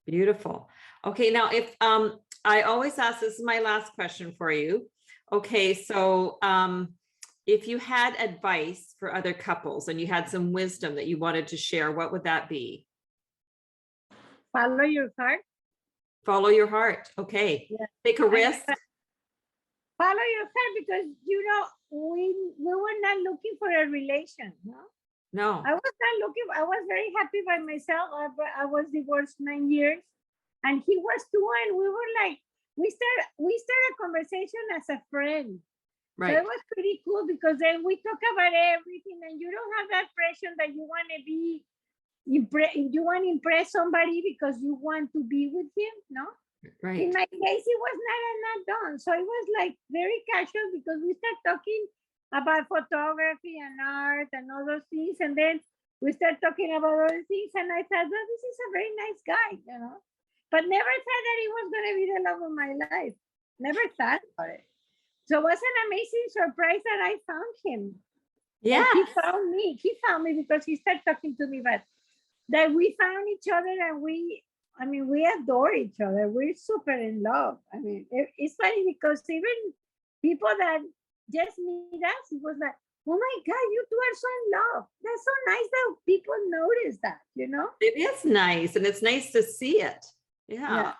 Beautiful. Okay, now if I always ask, this is my last question for you. Okay, so if you had advice for other couples and you had some wisdom that you wanted to share, what would that be? Follow your heart. Follow your heart. Okay. Yeah. Take a risk. Follow your heart, because we were not looking for a relation. No. I was not looking. I was very happy by myself. I was divorced 9 years, and he was too. And we were like, we started a conversation as a friend. Right. So it was pretty cool, because then we talk about everything, and you don't have that pressure that you want to be you want to impress somebody because you want to be with him. No. Right. In my case, it was not done. So it was like very casual, because we start talking about photography and art and all those things. And then we start talking about other things. And I thought, well, this is a very nice guy, but never thought that he was going to be the love of my life. Never thought about it. So it was an amazing surprise that I found him. Yeah. He found me. He found me because he started talking to me, but that we found each other, and we adore each other. We're super in love. It's funny, because even people that just meet us, it was like, oh my God, you two are so in love. That's so nice that people notice that, It is nice, and it's nice to see it. Yeah.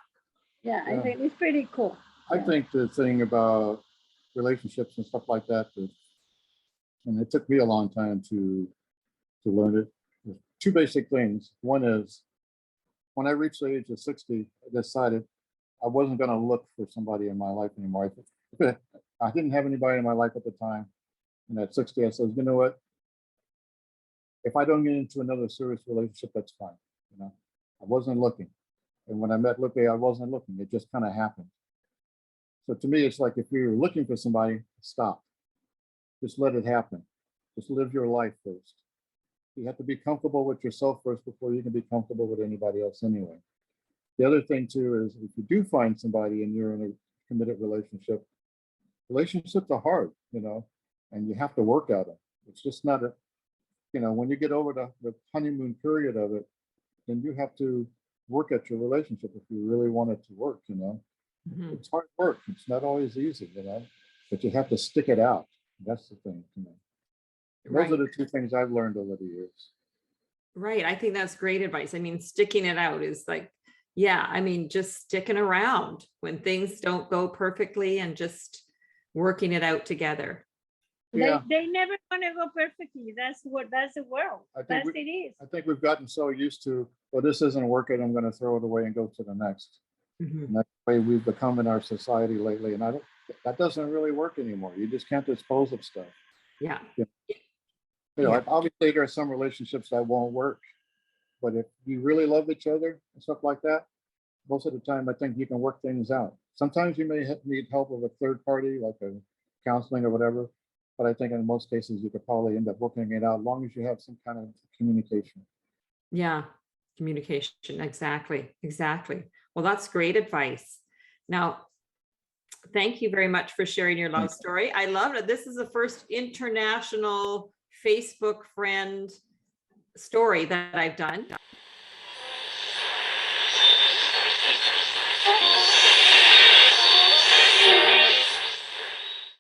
Yeah. I think it's pretty cool. I think the thing about relationships and stuff like that, and it took me a long time to learn it. There's two basic things. One is, when I reached the age of 60, I decided I wasn't going to look for somebody in my life anymore. I didn't have anybody in my life at the time. And at 60, I said, you know what? If I don't get into another serious relationship, that's fine. I wasn't looking. And when I met Lupe, I wasn't looking. It just kind of happened. So to me, it's like, if you're looking for somebody, stop. Just let it happen. Just live your life first. You have to be comfortable with yourself first before you can be comfortable with anybody else anyway. The other thing too is, if you do find somebody and you're in a committed relationship, relationships are hard, and you have to work at them. It's just not when you get over the honeymoon period of it, then you have to work at your relationship if you really want it to work, Mm-hmm. It's hard work. It's not always easy, but you have to stick it out. That's the thing, Those are the two things I've learned over the years. Right. I think that's great advice. Sticking it out is like, just sticking around when things don't go perfectly, and just working it out together. Yeah. They never want to go perfectly. That's the world. It is. I think we've gotten so used to, well, this isn't working, I'm going to throw it away and go to the next. Mm-hmm. And that's the way we've become in our society lately. And that doesn't really work anymore. You just can't dispose of stuff. Yeah. Obviously there are some relationships that won't work, but if you really love each other and stuff like that, most of the time, I think you can work things out. Sometimes you may need help of a third party, like a counseling or whatever, but I think in most cases, you could probably end up working it out, as long as you have some kind of communication. Yeah. Communication. Exactly. Well, that's great advice. Now, thank you very much for sharing your love story. I love it. This is the first international Facebook friend story that I've done.